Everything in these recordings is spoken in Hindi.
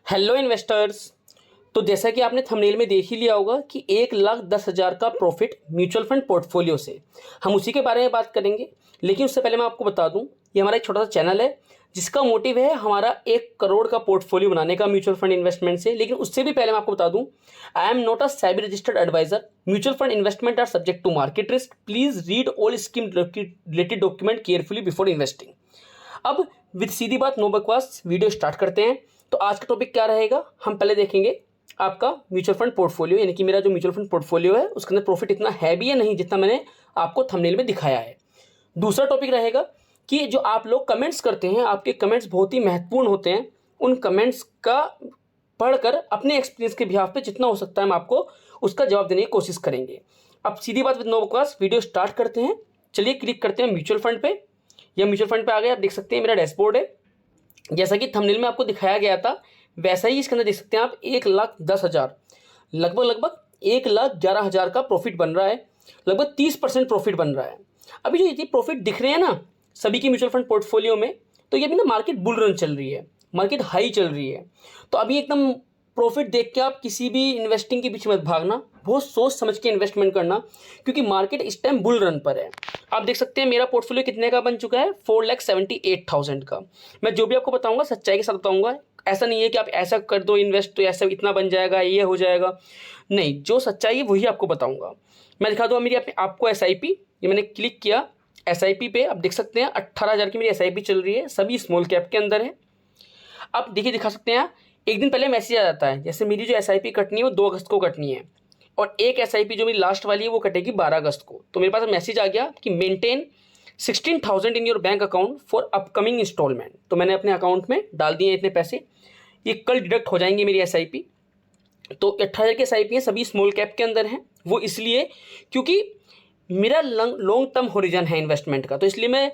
Hello investors. तो जैसा कि आपने थंबनेल में देख ही लिया होगा कि 1,10,000 का प्रॉफिट म्यूचुअल फंड पोर्टफोलियो से, हम उसी के बारे में बात करेंगे। लेकिन उससे पहले मैं आपको बता दूं, ये हमारा एक छोटा सा चैनल है जिसका मोटिव है हमारा 1 करोड़ का पोर्टफोलियो बनाने का म्यूचुअल फंड इन्वेस्टमेंट से। लेकिन उससे भी पहले मैं आपको बता दूं, I am not a SEBI registered advisor. Mutual fund investment are subject to market risk. Please read all scheme related document carefully before investing. अब विद सीधी बात नो बकवास, वीडियो स्टार्ट करते हैं। तो आज का टॉपिक क्या रहेगा, हम पहले देखेंगे आपका म्यूचुअल फंड पोर्टफोलियो, यानी कि मेरा जो म्यूचुअल फंड पोर्टफोलियो है उसके अंदर प्रॉफिट इतना है भी या नहीं जितना मैंने आपको थंबनेल में दिखाया है। दूसरा टॉपिक रहेगा कि जो आप लोग कमेंट्स करते हैं, आपके कमेंट्स बहुत ही महत्वपूर्ण होते हैं। उन कमेंट्स का पढ़कर अपने एक्सपीरियंस के बिहाफ पे जितना हो सकता है हम आपको उसका जवाब देने की कोशिश करेंगे। अब सीधी बात विद नो बकवास, वीडियो स्टार्ट करते हैं। चलिए क्लिक करते हैं म्यूचुअल फंड पे। यह म्यूचुअल फंड पे आ गया, आप देख सकते हैं मेरा डैशबोर्ड है। जैसा कि थंबनेल में आपको दिखाया गया था वैसा ही इसके अंदर देख सकते हैं आप 1,10,000, लगभग 1,11,000 का प्रॉफिट बन रहा है। लगभग 30% प्रॉफिट बन रहा है। अभी जो ये प्रॉफिट दिख रहे हैं ना सभी की म्यूचुअल फंड पोर्टफोलियो में, तो ये अभी ना मार्केट बुल रन चल रही है, मार्केट हाई चल रही है। तो अभी एकदम प्रॉफिट देख के आप किसी भी इन्वेस्टिंग के पीछे मत भागना, बहुत सोच समझ के इन्वेस्टमेंट करना, क्योंकि मार्केट इस टाइम बुल रन पर है। आप देख सकते हैं मेरा पोर्टफोलियो कितने का बन चुका है, 4,78,000 का। मैं जो भी आपको बताऊंगा सच्चाई के साथ बताऊंगा। ऐसा नहीं है कि आप ऐसा कर दो इन्वेस्ट तो ऐसा इतना बन जाएगा, ये हो जाएगा, नहीं, जो सच्चाई है वही आपको बताऊंगा। मैं दिखा दूँ मेरी आपको SIP, ये मैंने क्लिक किया SIP पे, आप देख सकते हैं 18,000 की मेरी SIP चल रही है, सभी स्मॉल कैप के अंदर है। अब देखिए दिखा सकते हैं, एक दिन पहले मैसेज आ जाता है, जैसे मेरी जो SIP कटनी है वो 2 अगस्त को कटनी है, और एक SIP जो मेरी लास्ट वाली है वो कटेगी 12 अगस्त को। तो मेरे पास मैसेज आ गया कि maintain 16,000 in your bank account for upcoming instalment. तो मैंने अपने अकाउंट में डाल दिए इतने पैसे, ये कल डिडक्ट हो जाएंगे मेरी SIP। तो 18,000 के SIP हैं, सभी स्मॉल कैप के अंदर हैं। वो इसलिए क्योंकि मेरा लॉन्ग टर्म होरिजन है इन्वेस्टमेंट का, तो इसलिए मैं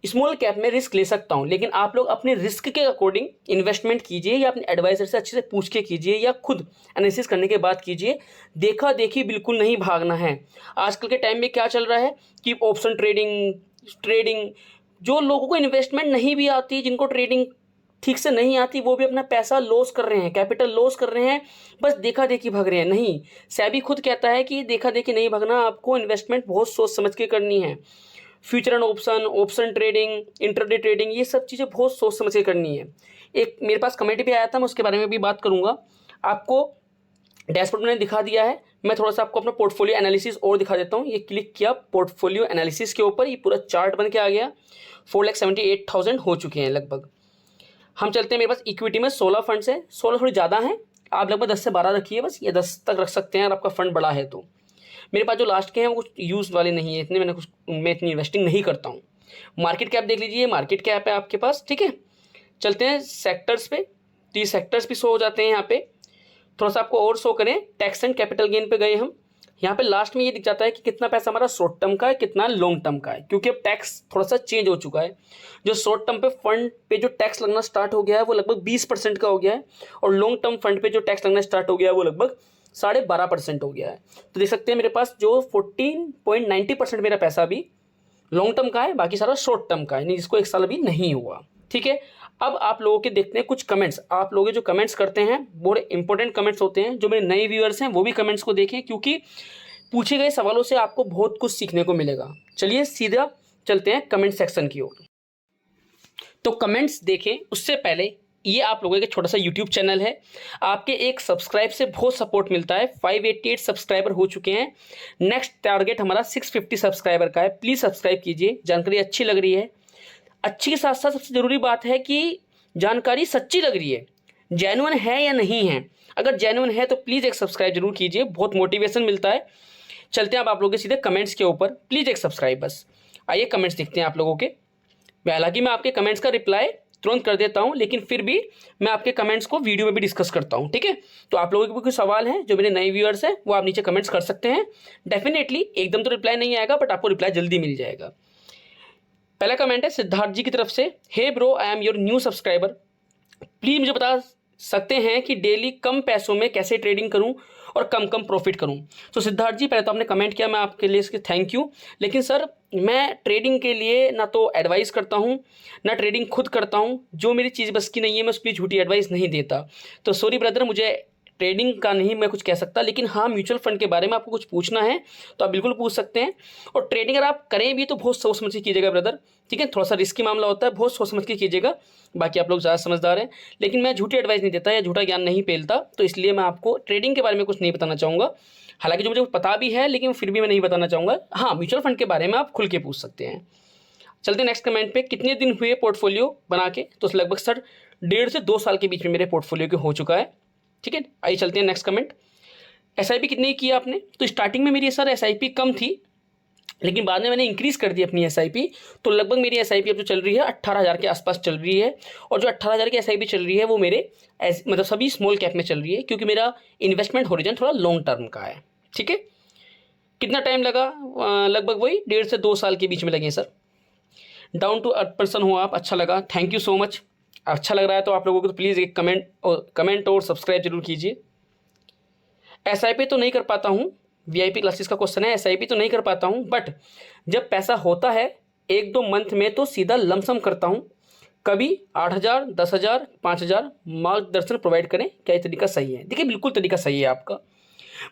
स्मॉल कैप में रिस्क ले सकता हूं। लेकिन आप लोग अपने रिस्क के अकॉर्डिंग इन्वेस्टमेंट कीजिए, या अपने एडवाइजर से अच्छे से पूछ के कीजिए, या खुद एनालिसिस करने के बाद कीजिए। देखा देखी बिल्कुल नहीं भागना है। आजकल के टाइम में क्या चल रहा है कि ऑप्शन ट्रेडिंग जो लोगों को इन्वेस्टमेंट नहीं भी आती, जिनको ट्रेडिंग ठीक से नहीं आती, वो भी अपना पैसा लॉस कर रहे हैं, कैपिटल लॉस कर रहे हैं, बस देखा देखी भाग रहे हैं। नहीं, सेबी खुद कहता है कि देखा देखी नहीं भागना, आपको इन्वेस्टमेंट बहुत सोच समझ के करनी है। Future and option trading, intraday trading, ये सब चीज़ें बहुत सोच समझ के करनी है। एक मेरे पास कमेंट भी आया था, मैं उसके बारे में भी बात करूंगा। आपको डैशबोर्ड मैंने दिखा दिया है, मैं थोड़ा सा आपको अपना पोर्टफोलियो एनालिसिस और दिखा देता हूँ। ये क्लिक किया पोर्टफोलियो एनालिसिस के ऊपर, ये पूरा चार्ट बन के आ गया। 4,78,000 हो चुके हैं लगभग। हम चलते हैं, मेरे पास इक्विटी में 16 फंड्स हैं, 16 थोड़ी ज़्यादा हैं, आप लगभग 10 से 12 रखिए बस, ये 10 तक रख सकते हैं अगर आपका फंड बड़ा है तो। मेरे पास जो लास्ट के हैं वो कुछ यूज़ वाले नहीं है इतने, मैं इतनी इन्वेस्टिंग नहीं करता हूँ। मार्केट कैप देख लीजिए, मार्केट कैप है आपके पास, ठीक है। चलते हैं सेक्टर्स पे, तो ये सेक्टर्स भी शो हो जाते हैं यहाँ पे। थोड़ा सा आपको और शो करें, टैक्स एंड कैपिटल गेन पे गए हम, यहाँ पे लास्ट में ये दिख जाता है कि कितना पैसा हमारा शॉर्ट टर्म का है, कितना लॉन्ग टर्म का है, क्योंकि अब टैक्स थोड़ा सा चेंज हो चुका है। जो शॉर्ट टर्म पे फंड पे जो टैक्स लगना स्टार्ट हो गया है वो लगभग 20% का हो गया है, और लॉन्ग टर्म फंड पे जो टैक्स लगना स्टार्ट हो गया है वो लगभग 12.5% हो गया है। तो देख सकते हैं मेरे पास जो 14.90% मेरा पैसा अभी लॉन्ग टर्म का है, बाकी सारा शॉर्ट टर्म का है, जिसको 1 साल अभी नहीं हुआ, ठीक है। अब आप लोगों के देखते हैं कुछ कमेंट्स, आप लोग जो कमेंट्स करते हैं बड़े इंपॉर्टेंट कमेंट्स होते हैं। जो मेरे नए व्यूअर्स हैं वो भी कमेंट्स को देखें, क्योंकि पूछे गए सवालों से आपको बहुत कुछ सीखने को मिलेगा। चलिए सीधा चलते हैं कमेंट सेक्शन की ओर। तो कमेंट्स देखें उससे पहले, ये आप लोगों का छोटा सा यूट्यूब चैनल है, आपके एक सब्सक्राइब से बहुत सपोर्ट मिलता है। 588 सब्सक्राइबर हो चुके हैं, नेक्स्ट टारगेट हमारा 650 सब्सक्राइबर का है। प्लीज़ सब्सक्राइब कीजिए, जानकारी अच्छी लग रही है। अच्छी के साथ साथ सबसे ज़रूरी बात है कि जानकारी सच्ची लग रही है, जेन्युइन है या नहीं है। अगर जेन्युइन है तो प्लीज़ एक सब्सक्राइब जरूर कीजिए, बहुत मोटिवेशन मिलता है। चलते हैं अब आप लोगों के सीधे कमेंट्स के ऊपर, प्लीज़ एक सब्सक्राइब बस। आइए कमेंट्स देखते हैं आप लोगों के। हालांकि मैं आपके कमेंट्स का रिप्लाई तुरंत कर देता हूं, लेकिन फिर भी मैं आपके कमेंट्स को वीडियो में भी डिस्कस करता हूं, ठीक है। तो आप लोगों के भी कुछ सवाल हैं, जो मेरे नए व्यूअर्स हैं वो आप नीचे कमेंट्स कर सकते हैं। डेफिनेटली एकदम तो रिप्लाई नहीं आएगा, बट आपको रिप्लाई जल्दी मिल जाएगा। पहला कमेंट है सिद्धार्थ जी की तरफ से, hey bro I am your new subscriber, please मुझे बता सकते हैं कि डेली कम पैसों में कैसे ट्रेडिंग करूं और कम प्रॉफिट करूं। तो सिद्धार्थ जी, पहले तो आपने कमेंट किया, मैं आपके लिए इसके थैंक यू। लेकिन सर मैं ट्रेडिंग के लिए ना तो एडवाइस करता हूँ, ना ट्रेडिंग खुद करता हूँ। जो मेरी चीज़ बस की नहीं है मैं उसके लिए झूठी एडवाइस नहीं देता। तो सॉरी ब्रदर, मुझे ट्रेडिंग का नहीं मैं कुछ कह सकता, लेकिन हाँ म्यूचुअल फंड के बारे में आपको कुछ पूछना है तो आप बिल्कुल पूछ सकते हैं। और ट्रेडिंग अगर आप करें भी तो बहुत सोच समझ के कीजिएगा ब्रदर, ठीक है। थोड़ा सा रिस्की मामला होता है, बहुत सोच समझ के कीजिएगा। बाकी आप लोग ज़्यादा समझदार हैं, लेकिन मैं झूठी एडवाइस नहीं देता या झूठा ज्ञान नहीं पेलता, तो इसलिए मैं आपको ट्रेडिंग के बारे में कुछ नहीं बताना चाहूँगा। हालांकि जो मुझे पता भी है, लेकिन फिर भी मैं नहीं बताना चाहूँगा। हाँ, म्यूचुअल फंड के बारे में आप खुल के पूछ सकते हैं। चलते हैं नेक्स्ट कमेंट पे। कितने दिन हुए पोर्टफोलियो बना के? तो लगभग सर 1.5 से 2 साल के बीच में मेरे पोर्टफोलियो के हो चुका है, ठीक है। आइए चलते हैं नेक्स्ट कमेंट। एसआईपी कितने की किया आपने? तो स्टार्टिंग में मेरी सर एसआईपी कम थी, लेकिन बाद में मैंने इंक्रीज कर दी अपनी एसआईपी। तो लगभग मेरी एसआईपी अब जो चल रही है 18,000 के आसपास चल रही है। और जो 18,000 की एसआईपी चल रही है वो मेरे मतलब सभी स्मॉल कैप में चल रही है, क्योंकि मेरा इन्वेस्टमेंट होरिजन थोड़ा लॉन्ग टर्म का है, ठीक है। कितना टाइम लगा? लगभग वही 1.5 से 2 साल के बीच में लगे sir. Down to earth person हो आप, अच्छा लगा, थैंक यू सो मच। अच्छा लग रहा है तो आप लोगों को तो प्लीज़ एक कमेंट और सब्सक्राइब जरूर कीजिए। एसआईपी तो नहीं कर पाता हूँ, वीआईपी क्लासेस का क्वेश्चन है। एसआईपी तो नहीं कर पाता हूँ, बट जब पैसा होता है 1-2 मंथ में तो सीधा लमसम करता हूँ। कभी 8,000, 10,000, 5,000। मार्गदर्शन प्रोवाइड करें, क्या ये तरीका सही है? देखिए बिल्कुल तरीका सही है आपका।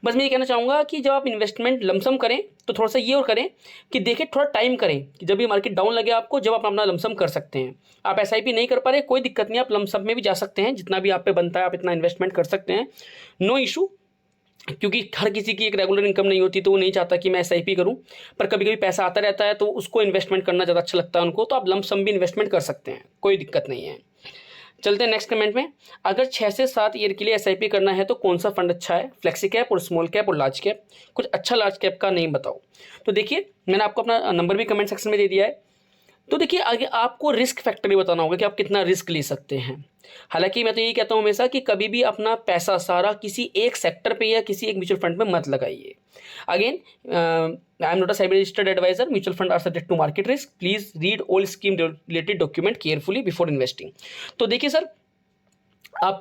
बस मैं ये कहना चाहूँगा कि जब आप इन्वेस्टमेंट लमसम करें तो थोड़ा सा ये और करें कि देखिए थोड़ा टाइम करें कि जब ये मार्केट डाउन लगे आपको, जब आप अपना लमसम कर सकते हैं। आप एसआईपी नहीं कर पा रहे, कोई दिक्कत नहीं, आप लमसम में भी जा सकते हैं। जितना भी आप पे बनता है आप इतना इन्वेस्टमेंट कर सकते हैं, नो इशू। क्योंकि हर किसी की एक रेगुलर इनकम नहीं होती, तो वो नहीं चाहता कि मैं एसआईपी करूं, पर कभी कभी पैसा आता रहता है तो उसको इन्वेस्टमेंट करना ज़्यादा अच्छा लगता है उनको, तो आप लमसम भी इन्वेस्टमेंट कर सकते हैं, कोई दिक्कत नहीं है। चलते हैं नेक्स्ट कमेंट में। अगर 6 से 7 ईयर के लिए एसआईपी करना है तो कौन सा फंड अच्छा है? फ्लेक्सी कैप और स्मॉल कैप और लार्ज कैप? कुछ अच्छा लार्ज कैप का नेम बताओ। तो देखिए मैंने आपको अपना नंबर भी कमेंट सेक्शन में दे दिया है। तो देखिए आगे आपको रिस्क फैक्टर भी बताना होगा कि आप कितना रिस्क ले सकते हैं। हालांकि मैं तो यही कहता हूं हमेशा कि कभी भी अपना पैसा सारा किसी एक सेक्टर पे या किसी एक म्यूचुअल फंड में मत लगाइए। Again I am not a cyber registered advisor, mutual fund are subject to market risk, please read all scheme related document carefully before investing. तो देखिए सर, आप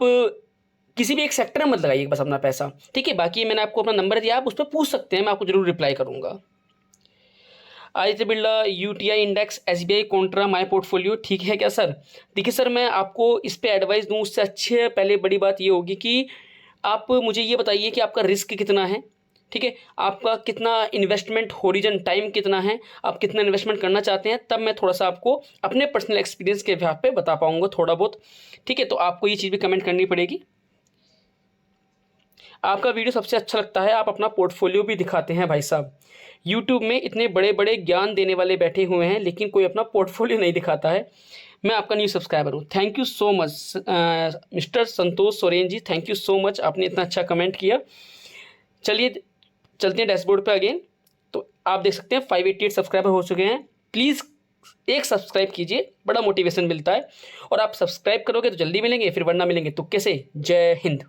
किसी भी एक सेक्टर में मत लगाइए बस अपना पैसा, ठीक है। बाकी मैंने आपको अपना नंबर दिया, आप उस पर पूछ सकते हैं, मैं आपको जरूर रिप्लाई करूंगा। Aditya Birla UTI index SBI Contra my portfolio, ठीक है क्या सर? देखिए सर, मैं आपको इस पे एडवाइस दूं उससे अच्छे पहले बड़ी बात ये होगी कि आप मुझे ये बताइए कि आपका रिस्क कितना है, ठीक है। आपका कितना इन्वेस्टमेंट होरिजन टाइम कितना है, आप कितना इन्वेस्टमेंट करना चाहते हैं, तब मैं थोड़ा सा आपको अपने पर्सनल एक्सपीरियंस के बेसिस पे बता पाऊंगा थोड़ा बहुत, ठीक है। तो आपको ये चीज़ भी कमेंट करनी पड़ेगी। आपका वीडियो सबसे अच्छा लगता है, आप अपना पोर्टफोलियो भी दिखाते हैं भाई साहब। यूट्यूब में इतने बड़े बड़े ज्ञान देने वाले बैठे हुए हैं, लेकिन कोई अपना पोर्टफोलियो नहीं दिखाता है। मैं आपका न्यू सब्सक्राइबर हूँ, thank you so much mister Santosh Soren ji, thank you so much, आपने इतना अच्छा कमेंट किया। चलिए चलते हैं डैशबोर्ड पे अगेन। तो आप देख सकते हैं 588 सब्सक्राइबर हो चुके हैं। प्लीज़ एक सब्सक्राइब कीजिए, बड़ा मोटिवेशन मिलता है। और आप सब्सक्राइब करोगे तो जल्दी मिलेंगे, फिर वरना मिलेंगे तुक्के से। जय हिंद।